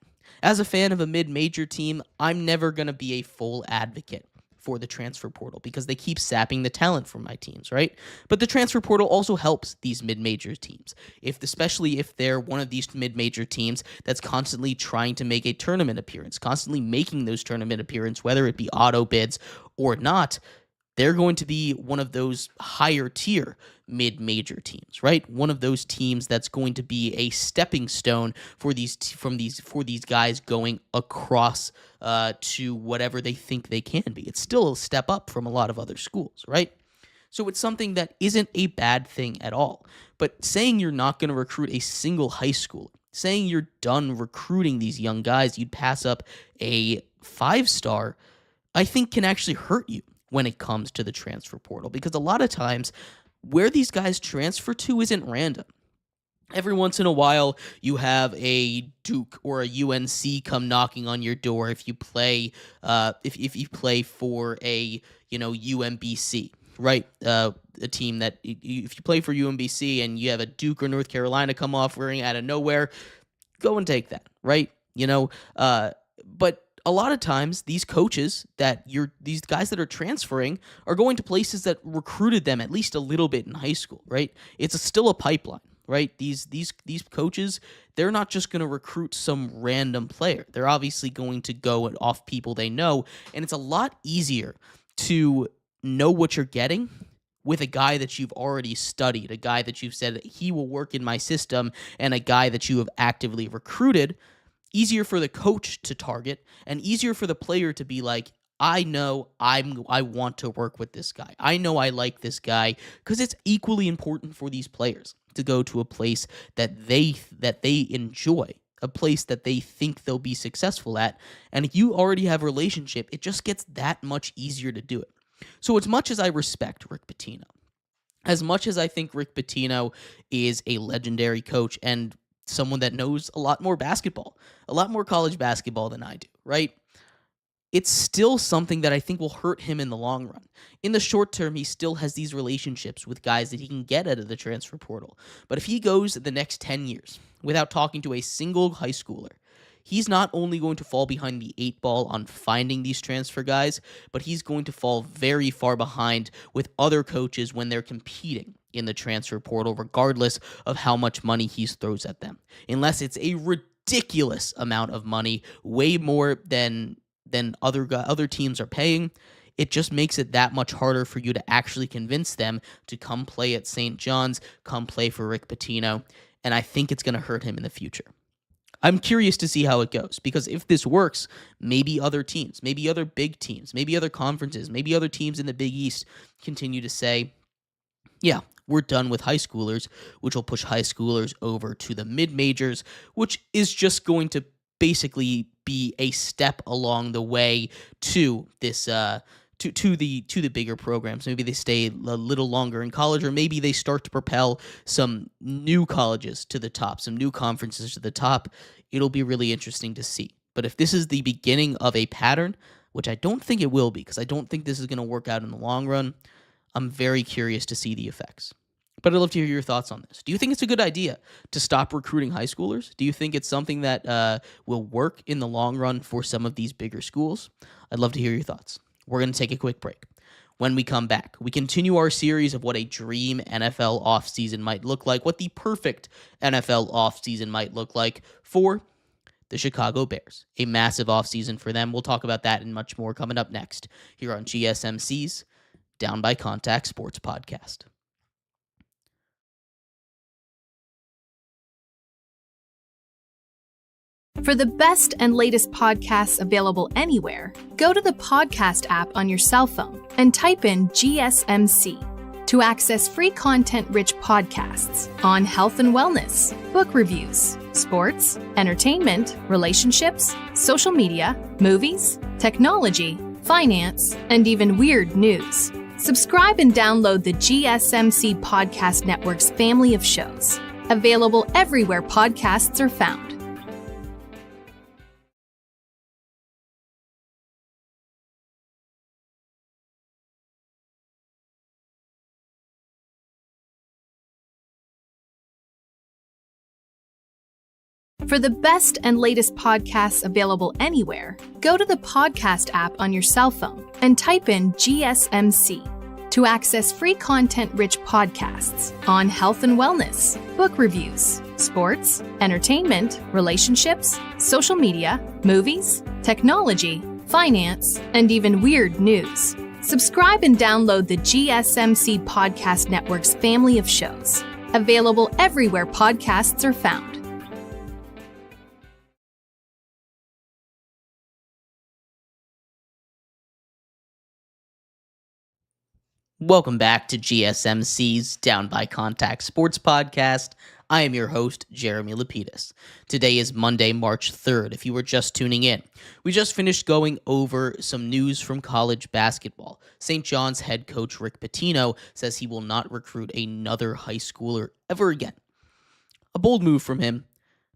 As a fan of a mid-major team, I'm never going to be a full advocate for the transfer portal because they keep sapping the talent from my teams, right? But the transfer portal also helps these mid-major teams, especially if they're one of these mid-major teams that's constantly trying to make a tournament appearance, constantly making those tournament appearances, whether it be auto bids or not. They're going to be one of those higher tier mid-major teams, right? One of those teams that's going to be a stepping stone for these guys going across to whatever they think they can be. It's still a step up from a lot of other schools, right? So it's something that isn't a bad thing at all. But saying you're not going to recruit a single high schooler, saying you're done recruiting these young guys, you'd pass up a 5-star, I think can actually hurt you when it comes to the transfer portal, because a lot of times where these guys transfer to isn't random. Every once in a while, you have a Duke or a UNC come knocking on your door if you play if you play for a UMBC, right? A team that if you play for UMBC and you have a Duke or North Carolina come offering out of nowhere, go and take that, right? But a lot of times, these coaches these guys that are transferring are going to places that recruited them at least a little bit in high school, right? It's still a pipeline, right? These coaches, they're not just going to recruit some random player. They're obviously going to go off people they know, and it's a lot easier to know what you're getting with a guy that you've already studied, a guy that you've said he will work in my system, and a guy that you have actively recruited. Easier for the coach to target and easier for the player to be like, I know I want to work with this guy. I know I like this guy, because it's equally important for these players to go to a place that they enjoy, a place that they think they'll be successful at. And if you already have a relationship, it just gets that much easier to do it. So as much as I respect Rick Pitino, as much as I think Rick Pitino is a legendary coach and someone that knows a lot more basketball, a lot more college basketball than I do, right? It's still something that I think will hurt him in the long run. In the short term, he still has these relationships with guys that he can get out of the transfer portal. But if he goes the next 10 years without talking to a single high schooler, he's not only going to fall behind the 8 ball on finding these transfer guys, but he's going to fall very far behind with other coaches when they're competing in the transfer portal, regardless of how much money he throws at them. Unless it's a ridiculous amount of money, way more than other teams are paying, it just makes it that much harder for you to actually convince them to come play at St. John's, come play for Rick Pitino, and I think it's going to hurt him in the future. I'm curious to see how it goes, because if this works, maybe other teams, maybe other big teams, maybe other conferences, maybe other teams in the Big East continue to say, yeah, we're done with high schoolers, which will push high schoolers over to the mid-majors, which is just going to basically be a step along the way to this to the bigger programs. Maybe they stay a little longer in college, or maybe they start to propel some new colleges to the top, some new conferences to the top. It'll be really interesting to see. But if this is the beginning of a pattern, which I don't think it will be, because I don't think this is going to work out in the long run, I'm very curious to see the effects. But I'd love to hear your thoughts on this. Do you think it's a good idea to stop recruiting high schoolers? Do you think it's something that will work in the long run for some of these bigger schools? I'd love to hear your thoughts. We're going to take a quick break. When we come back, we continue our series of what a dream NFL offseason might look like, what the perfect NFL offseason might look like for the Chicago Bears. A massive offseason for them. We'll talk about that and much more coming up next here on GSMC's Down by Contact Sports Podcast.
For the best and latest podcasts available anywhere, go to the podcast app on your cell phone and type in GSMC to access free content-rich podcasts on health and wellness, book reviews, sports, entertainment, relationships, social media, movies, technology, finance, and even weird news. Subscribe and download the GSMC Podcast Network's family of shows, available everywhere podcasts are found. For the best and latest podcasts available anywhere, go to the podcast app on your cell phone and type in GSMC to access free content-rich podcasts on health and wellness, book reviews, sports, entertainment, relationships, social media, movies, technology, finance, and even weird news. Subscribe and download the GSMC Podcast Network's family of shows, available everywhere podcasts are found.
Welcome back to GSMC's Down by Contact Sports Podcast. I am your host, Jeremy Lapidus. Today is Monday, March 3rd, if you were just tuning in. We just finished going over some news from college basketball. St. John's head coach Rick Pitino says he will not recruit another high schooler ever again. A bold move from him.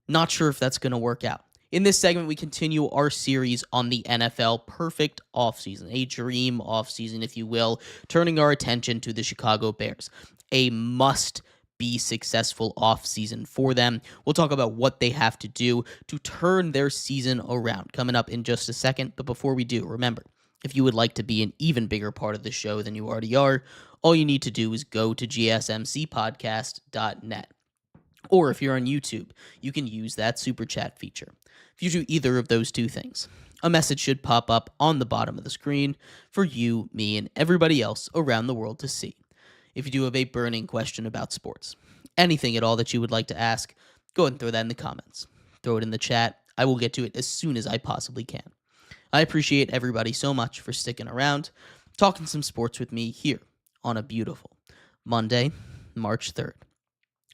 Not sure if that's going to work out. In this segment, we continue our series on the NFL perfect offseason, a dream offseason, if you will, turning our attention to the Chicago Bears. A must-be successful offseason for them. We'll talk about what they have to do to turn their season around coming up in just a second. But before we do, remember, if you would like to be an even bigger part of the show than you already are, all you need to do is go to gsmcpodcast.net. Or if you're on YouTube, you can use that super chat feature. If you do either of those two things, a message should pop up on the bottom of the screen for you, me, and everybody else around the world to see. If you do have a burning question about sports, anything at all that you would like to ask, go ahead and throw that in the comments. Throw it in the chat. I will get to it as soon as I possibly can. I appreciate everybody so much for sticking around, talking some sports with me here on a beautiful Monday, March 3rd.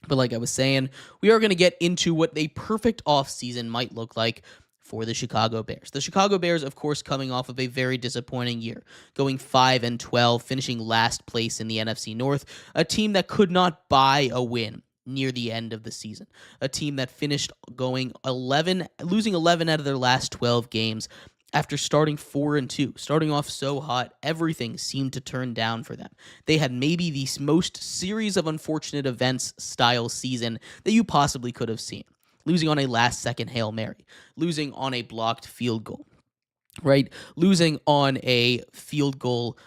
But like I was saying, we are going to get into what a perfect offseason might look like for the Chicago Bears. The Chicago Bears, of course, coming off of a very disappointing year, going 5-12, finishing last place in the NFC North, a team that could not buy a win near the end of the season, a team that finished going losing 11 out of their last 12 games. After starting 4-2, starting off so hot, everything seemed to turn down for them. They had maybe the most series of unfortunate events style season that you possibly could have seen. losing on a last-second Hail Mary, losing on a blocked field goal, right? Losing on a field goal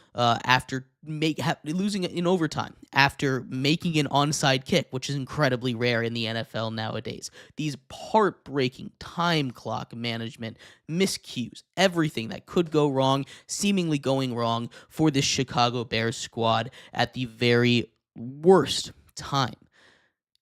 losing in overtime after making an onside kick, which is incredibly rare in the NFL nowadays. These heartbreaking time clock management, miscues, everything that could go wrong, seemingly going wrong for this Chicago Bears squad at the very worst time.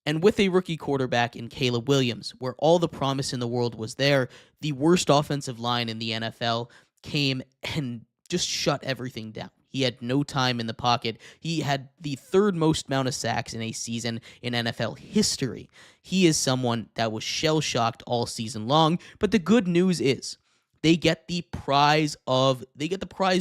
And with a rookie quarterback in Caleb Williams, where all the promise in the world was there, the worst offensive line in the NFL came and just shut everything down. He had no time in the pocket. He had the third most amount of sacks in a season in NFL history. He is someone that was shell-shocked all season long, but the good news is they get the prize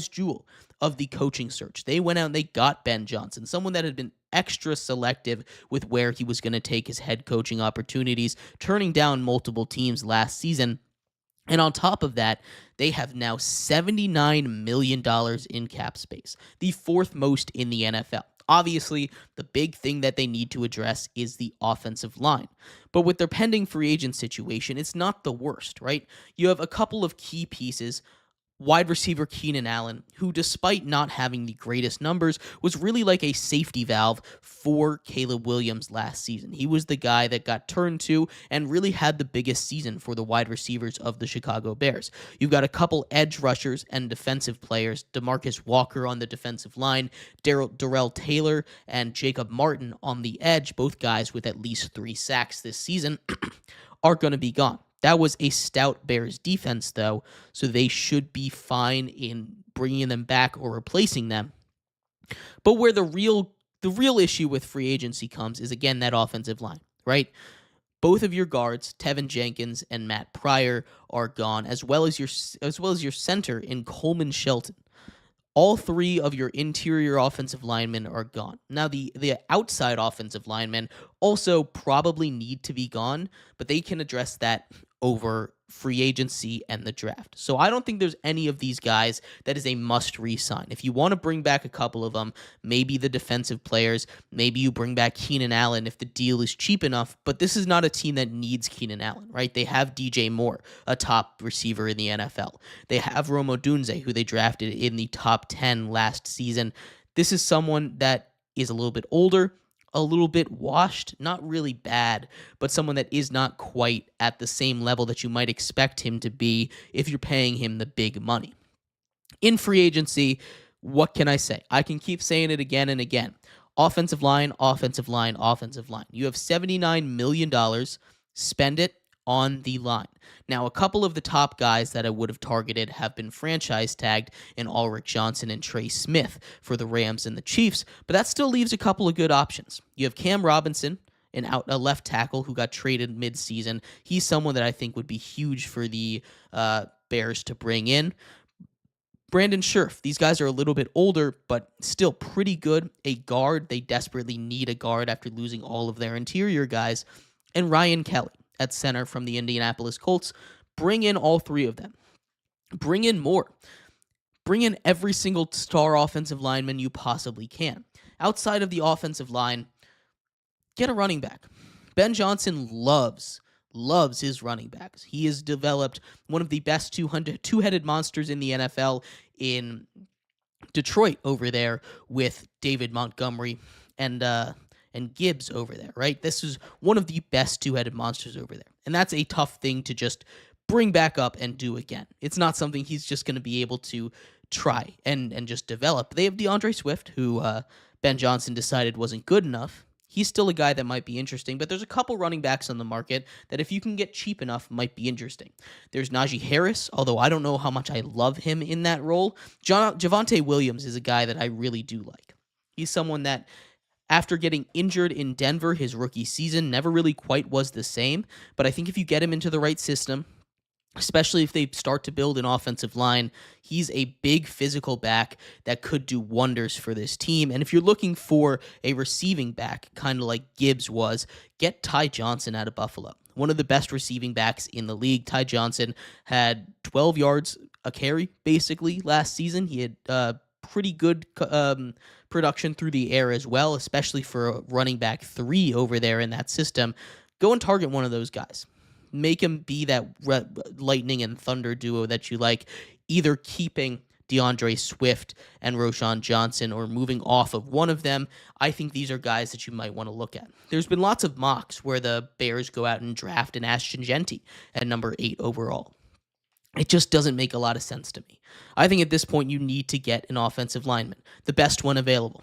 jewel of the coaching search. They went out and they got Ben Johnson, someone that had been extra selective with where he was going to take his head coaching opportunities, turning down multiple teams last season. And on top of that, they have now $79 million in cap space, the fourth most in the NFL. Obviously, the big thing that they need to address is the offensive line. But with their pending free agent situation, it's not the worst, right? You have a couple of key pieces. Wide receiver Keenan Allen, who despite not having the greatest numbers, was really like a safety valve for Caleb Williams last season. He was the guy that got turned to and really had the biggest season for the wide receivers of the Chicago Bears. You've got a couple edge rushers and defensive players, DeMarcus Walker on the defensive line, Darrell Taylor and Jacob Martin on the edge, both guys with at least 3 sacks this season, are going to be gone. That was a stout Bears defense, though, so they should be fine in bringing them back or replacing them. But where the real issue with free agency comes is, again, that offensive line, right? Both of your guards, Tevin Jenkins and Matt Pryor, are gone, as well as your center in Coleman Shelton. All 3 of your interior offensive linemen are gone. Now, the outside offensive linemen also probably need to be gone, but they can address that over free agency and the draft. So I don't think there's any of these guys that is a must re-sign. If you want to bring back a couple of them, maybe the defensive players, maybe you bring back Keenan Allen if the deal is cheap enough, but this is not a team that needs Keenan Allen, right? They have DJ Moore, a top receiver in the NFL. They have Rome Odunze, who they drafted in the top 10 last season. This is someone that is a little bit older, a little bit washed, not really bad, but someone that is not quite at the same level that you might expect him to be if you're paying him the big money. In free agency, what can I say? I can keep saying it again and again. Offensive line, offensive line, offensive line. You have $79 million. Spend it on the line. Now, a couple of the top guys that I would have targeted have been franchise tagged in Ulrich Johnson and Trey Smith for the Rams and the Chiefs, but that still leaves a couple of good options. You have Cam Robinson, a left tackle who got traded mid-season. He's someone that I think would be huge for the Bears to bring in. Brandon Scherf. These guys are a little bit older, but still pretty good. A guard. They desperately need a guard after losing all of their interior guys. And Ryan Kelly at center from the Indianapolis Colts. Bring in all 3 of them. Bring in more. Bring in every single star offensive lineman you possibly can. Outside of the offensive line, get a running back. Ben Johnson loves his running backs. He has developed one of the best two-headed monsters in the NFL in Detroit over there with David Montgomery and Gibbs over there, right? This is one of the best two-headed monsters over there. And that's a tough thing to just bring back up and do again. It's not something he's just going to be able to try and just develop. They have DeAndre Swift, who Ben Johnson decided wasn't good enough. He's still a guy that might be interesting, but there's a couple running backs on the market that if you can get cheap enough might be interesting. There's Najee Harris, although I don't know how much I love him in that role. Javonte Williams is a guy that I really do like. He's someone that, after getting injured in Denver his rookie season, never really quite was the same, but I think if you get him into the right system, especially if they start to build an offensive line, he's a big physical back that could do wonders for this team. And if you're looking for a receiving back, kind of like Gibbs was, get Ty Johnson out of Buffalo. One of the best receiving backs in the league. Ty Johnson had 12 yards a carry, basically, last season. He had pretty good production through the air as well, especially for a running back 3 over there in that system. Go and target one of those guys. Make him be that lightning and thunder duo that you like, either keeping DeAndre Swift and Roschon Johnson or moving off of one of them. I think these are guys that you might want to look at. There's been lots of mocks where the Bears go out and draft an Ashton Genty at number 8 overall. It just doesn't make a lot of sense to me. I think at this point you need to get an offensive lineman, the best one available.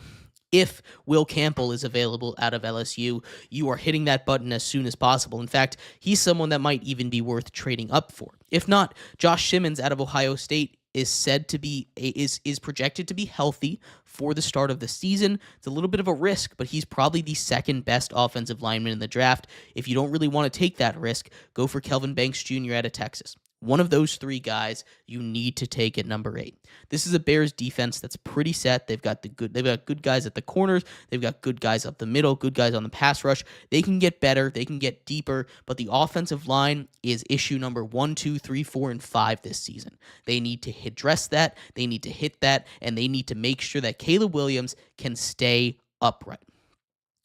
If Will Campbell is available out of LSU, you are hitting that button as soon as possible. In fact, he's someone that might even be worth trading up for. If not, Josh Simmons out of Ohio State is said to be is projected to be healthy for the start of the season. It's a little bit of a risk, but he's probably the second best offensive lineman in the draft. If you don't really want to take that risk, go for Kelvin Banks Jr. out of Texas. One of those 3 guys you need to take at number 8. This is a Bears defense that's pretty set. They've got good guys at the corners. They've got good guys up the middle, good guys on the pass rush. They can get better. They can get deeper, but the offensive line is issue number 1, 2, 3, 4, and 5 this season. They need to address that. They need to hit that, and they need to make sure that Caleb Williams can stay upright.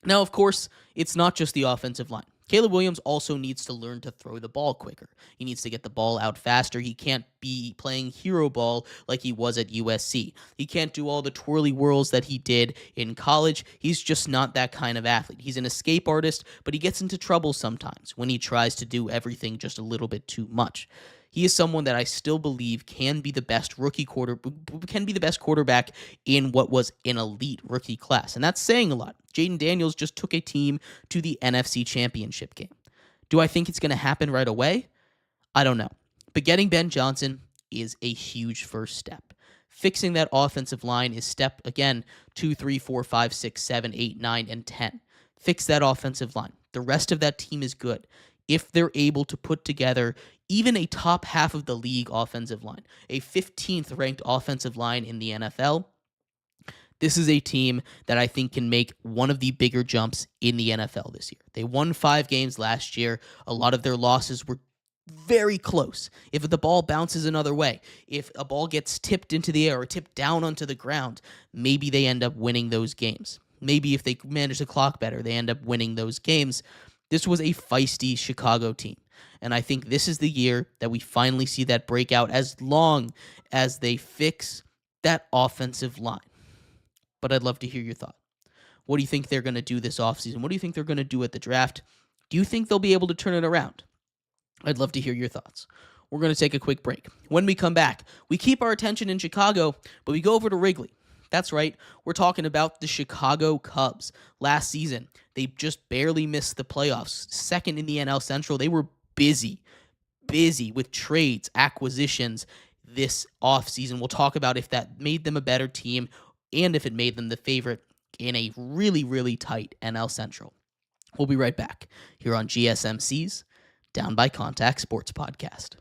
Now, of course, it's not just the offensive line. Caleb Williams also needs to learn to throw the ball quicker. He needs to get the ball out faster. He can't be playing hero ball like he was at USC. He can't do all the twirly whirls that he did in college. He's just not that kind of athlete. He's an escape artist, but he gets into trouble sometimes when he tries to do everything just a little bit too much. He is someone that I still believe can be the best quarterback in what was an elite rookie class. And that's saying a lot. Jaden Daniels just took a team to the NFC Championship game. Do I think it's going to happen right away? I don't know. But getting Ben Johnson is a huge first step. Fixing that offensive line is step, again, 2, 3, 4, 5, 6, 7, 8, 9, and 10. Fix that offensive line. The rest of that team is good. If they're able to put together even a top half of the league offensive line, a 15th ranked offensive line in the NFL, this is a team that I think can make one of the bigger jumps in the NFL this year. They won 5 games last year. A lot of their losses were very close. If the ball bounces another way, if a ball gets tipped into the air or tipped down onto the ground, maybe they end up winning those games. Maybe if they manage the clock better, they end up winning those games. This was a feisty Chicago team, and I think this is the year that we finally see that breakout as long as they fix that offensive line. But I'd love to hear your thought. What do you think they're going to do this offseason? What do you think they're going to do at the draft? Do you think they'll be able to turn it around? I'd love to hear your thoughts. We're going to take a quick break. When we come back, we keep our attention in Chicago, but we go over to Wrigley. That's right, we're talking about the Chicago Cubs. Last season, they just barely missed the playoffs. Second in the NL Central. They were busy with trades, acquisitions this offseason. We'll talk about if that made them a better team and if it made them the favorite in a really, really tight NL Central. We'll be right back here on GSMC's Down by Contact Sports Podcast.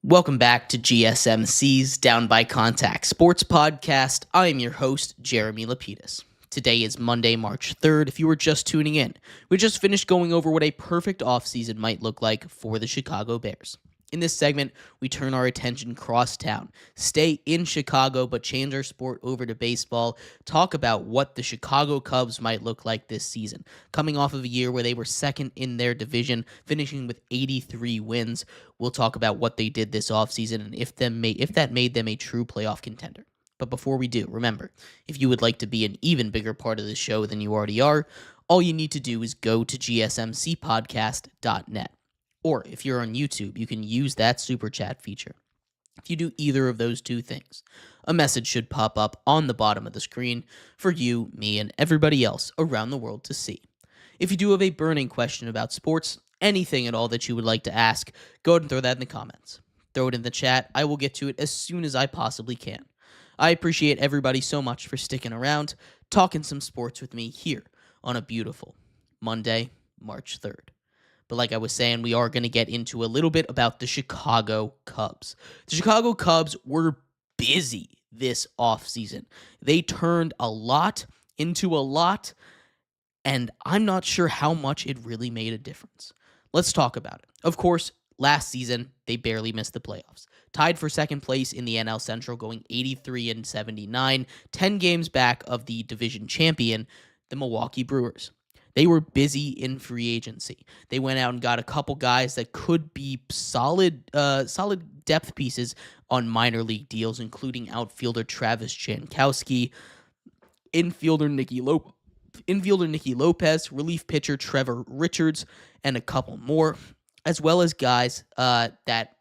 Welcome back to GSMC's Down by Contact Sports Podcast. I am your host, Jeremy Lapidus. Today is Monday, March 3rd. If you were just tuning in, we just finished going over what a perfect offseason might look like for the Chicago Bears. In this segment, we turn our attention crosstown, stay in Chicago, but change our sport over to baseball, talk about what the Chicago Cubs might look like this season. Coming off of a year where they were second in their division, finishing with 83 wins, we'll talk about what they did this offseason and if that made them a true playoff contender. But before we do, remember, if you would like to be an even bigger part of the show than you already are, all you need to do is go to gsmcpodcast.net. Or if you're on YouTube, you can use that super chat feature. If you do either of those two things, a message should pop up on the bottom of the screen for you, me, and everybody else around the world to see. If you do have a burning question about sports, anything at all that you would like to ask, go ahead and throw that in the comments. Throw it in the chat. I will get to it as soon as I possibly can. I appreciate everybody so much for sticking around, talking some sports with me here on a beautiful Monday, March 3rd. But like I was saying, we are going to get into a little bit about the Chicago Cubs. The Chicago Cubs were busy this offseason. They turned a lot into a lot, and I'm not sure how much it really made a difference. Let's talk about it. Of course, last season, they barely missed the playoffs. Tied for second place in the NL Central, going 83-79, 10 games back of the division champion, the Milwaukee Brewers. They were busy in free agency. They went out and got a couple guys that could be solid depth pieces on minor league deals, including outfielder Travis Jankowski, infielder Nicky Lopez, relief pitcher Trevor Richards, and a couple more, as well as guys that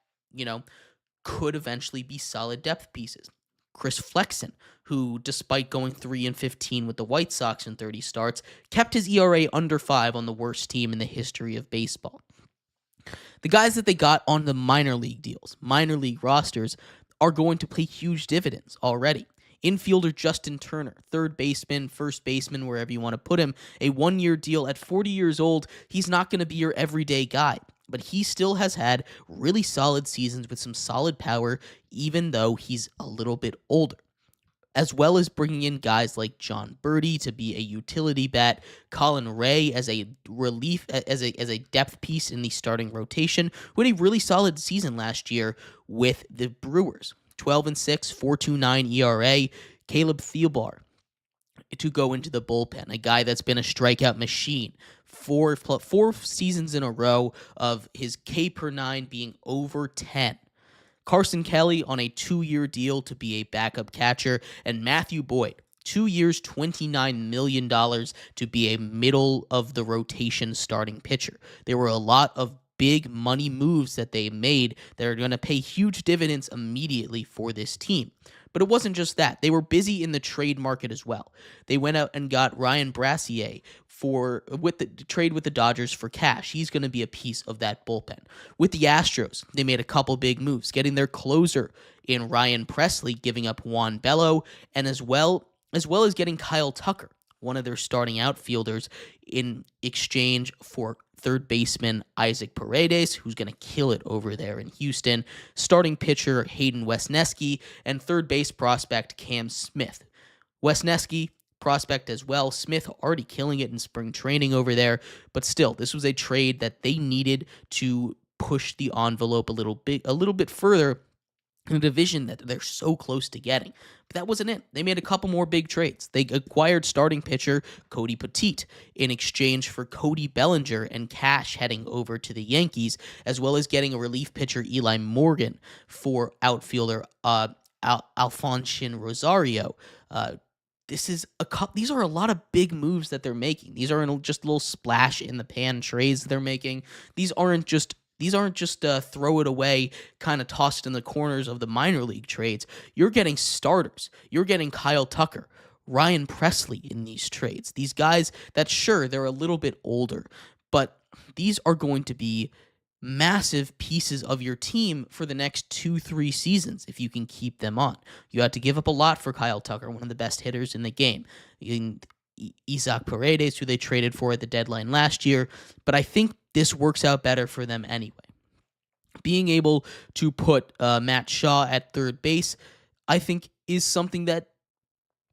could eventually be solid depth pieces. Chris Flexen, who, despite going 3-15 with the White Sox in 30 starts, kept his ERA under 5 on the worst team in the history of baseball. The guys that they got on the minor league deals, minor league rosters, are going to pay huge dividends already. Infielder Justin Turner, third baseman, first baseman, wherever you want to put him, a one-year deal at 40 years old. He's not going to be your everyday guy, but he still has had really solid seasons with some solid power, even though he's a little bit older. As well as bringing in guys like John Birdie to be a utility bat, Colin Ray as a relief, as a depth piece in the starting rotation, who had a really solid season last year with the Brewers. 12-6, 4.29 ERA. Caleb Thielbar to go into the bullpen, a guy that's been a strikeout machine. Four seasons in a row of his K per 9 being over 10. Carson Kelly on a 2-year deal to be a backup catcher, and Matthew Boyd, 2 years, $29 million to be a middle-of-the-rotation starting pitcher. There were a lot of big money moves that they made that are going to pay huge dividends immediately for this team. But it wasn't just that. They were busy in the trade market as well. They went out and got Ryan Brassier with the trade with the Dodgers for cash. He's going to be a piece of that bullpen. With the Astros, they made a couple big moves, getting their closer in Ryan Presley, giving up Juan Bello, and as well as getting Kyle Tucker, one of their starting outfielders, in exchange for third baseman Isaac Paredes, who's going to kill it over there in Houston, starting pitcher Hayden Wesneski, and third base prospect Cam Smith. Wesneski, prospect as well. Smith already killing it in spring training over there, but still, this was a trade that they needed to push the envelope a little bit further in a division that they're so close to getting. But that wasn't it. They made a couple more big trades. They acquired starting pitcher Cody Petit in exchange for Cody Bellinger and cash heading over to the Yankees, as well as getting a relief pitcher Eli Morgan for outfielder Alfonso Rosario. These are a lot of big moves that they're making. These aren't just little splash in the pan trades they're making. These aren't just throw it away, kind of tossed in the corners of the minor league trades. You're getting starters. You're getting Kyle Tucker, Ryan Presley in these trades. These guys that, sure, they're a little bit older, but these are going to be massive pieces of your team for the next 2-3 seasons if you can keep them on. You had to give up a lot for Kyle Tucker, one of the best hitters in the game. Isaac Paredes, who they traded for at the deadline last year, but I think this works out better for them anyway. Being able to put Matt Shaw at third base, I think, is something that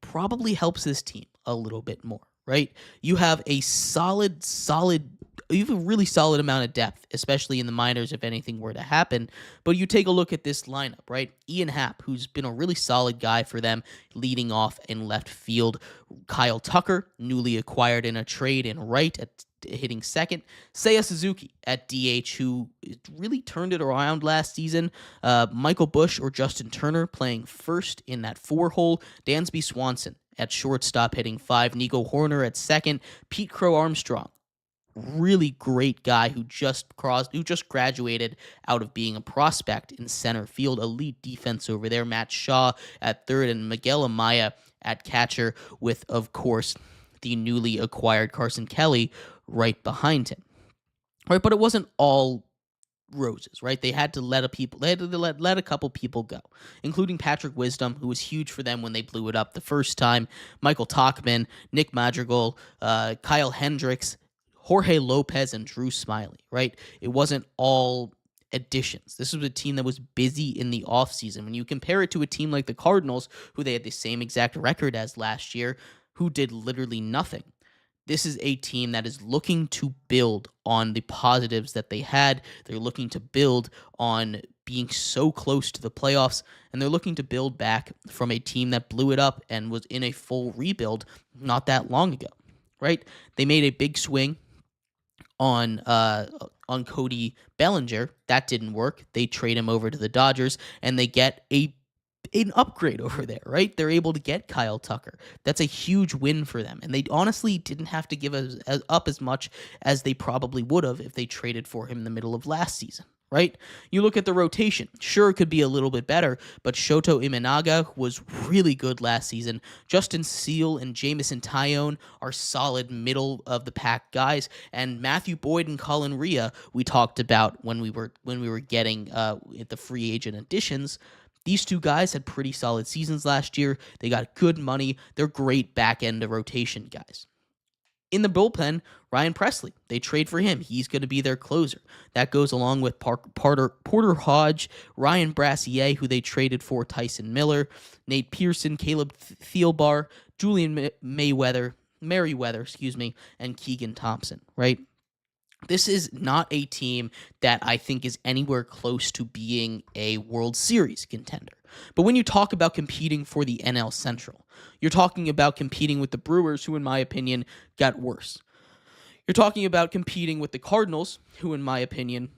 probably helps this team a little bit more, right? You have a solid you have a really solid amount of depth, especially in the minors if anything were to happen. But you take a look at this lineup, right? Ian Happ, who's been a really solid guy for them, leading off in left field. Kyle Tucker, newly acquired in a trade in right at hitting second. Seiya Suzuki at DH, who really turned it around last season. Michael Bush or Justin Turner playing first in that 4-hole. Dansby Swanson at shortstop hitting 5. Nico Horner at second. Pete Crow Armstrong, really great guy who just graduated out of being a prospect in center field. Elite defense over there. Matt Shaw at third and Miguel Amaya at catcher with, of course, the newly acquired Carson Kelly right behind him. Right, but it wasn't all roses, right? They had to let a couple people go, including Patrick Wisdom, who was huge for them when they blew it up the first time. Michael Tachman, Nick Madrigal, Kyle Hendricks, Jorge Lopez, and Drew Smiley, right? It wasn't all additions. This was a team that was busy in the offseason. When you compare it to a team like the Cardinals, who they had the same exact record as last year, who did literally nothing. This is a team that is looking to build on the positives that they had. They're looking to build on being so close to the playoffs, and they're looking to build back from a team that blew it up and was in a full rebuild not that long ago, right? They made a big swing on Cody Bellinger. That didn't work. They trade him over to the Dodgers, and they get an upgrade over there, right? They're able to get Kyle Tucker. That's a huge win for them, and they honestly didn't have to give up as much as they probably would have if they traded for him in the middle of last season, right? You look at the rotation. Sure, it could be a little bit better, but Shoto Imanaga was really good last season. Justin Seal and Jamison Tyone are solid middle-of-the-pack guys, and Matthew Boyd and Colin Rea we talked about when we were getting the free agent additions. These two guys had pretty solid seasons last year. They got good money. They're great back-end rotation guys. In the bullpen, Ryan Presley, they trade for him. He's going to be their closer. That goes along with Porter Hodge, Ryan Brassier, who they traded for Tyson Miller, Nate Pearson, Caleb Thielbar, Julian Merriweather, and Keegan Thompson, right? This is not a team that I think is anywhere close to being a World Series contender. But when you talk about competing for the NL Central, you're talking about competing with the Brewers, who in my opinion got worse. You're talking about competing with the Cardinals, who in my opinion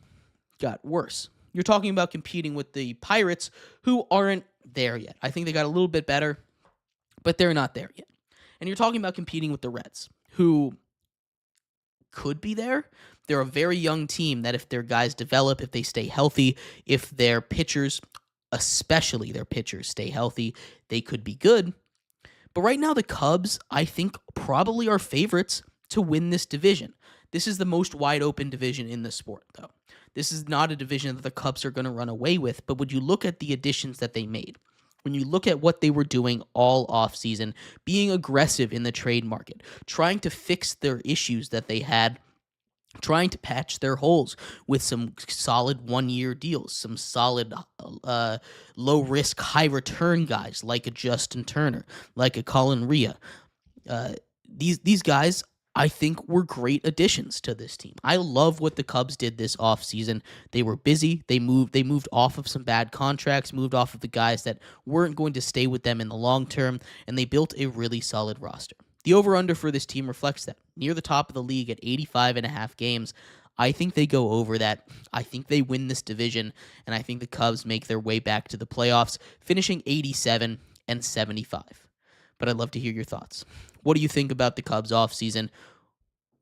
got worse. You're talking about competing with the Pirates, who aren't there yet. I think they got a little bit better, but they're not there yet. And you're talking about competing with the Reds, who could be there. They're a very young team that if their guys develop, if they stay healthy, if their pitchers, especially their pitchers, stay healthy, they could be good. But right now, the Cubs, I think, probably are favorites to win this division. This is the most wide open division in the sport, though. This is not a division that the Cubs are going to run away with, but would you look at the additions that they made? When you look at what they were doing all offseason, being aggressive in the trade market, trying to fix their issues that they had, trying to patch their holes with some solid one-year deals, some solid low-risk, high-return guys like a Justin Turner, like a Colin Rea. These guys, I think, were great additions to this team. I love what the Cubs did this offseason. They were busy. They moved off of some bad contracts, moved off of the guys that weren't going to stay with them in the long term, and they built a really solid roster. The over-under for this team reflects that. Near the top of the league at 85.5 games. I think they go over that. I think they win this division, and I think the Cubs make their way back to the playoffs, finishing 87-75. But I'd love to hear your thoughts. What do you think about the Cubs offseason?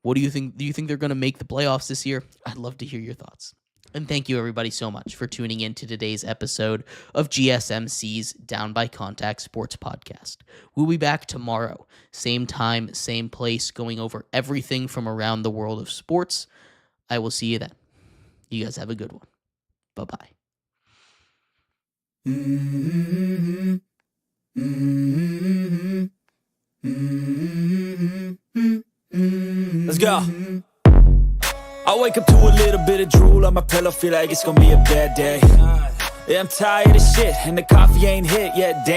What do you think? Do you think they're going to make the playoffs this year? I'd love to hear your thoughts. And thank you, everybody, so much for tuning in to today's episode of GSMC's Down by Contact Sports Podcast. We'll be back tomorrow, same time, same place, going over everything from around the world of sports. I will see you then. You guys have a good one. Bye-bye.
Let's go. I wake up to a little bit of drool on my pillow, feel like it's gonna be a bad day. Yeah, I'm tired of shit, and the coffee ain't hit yet, damn.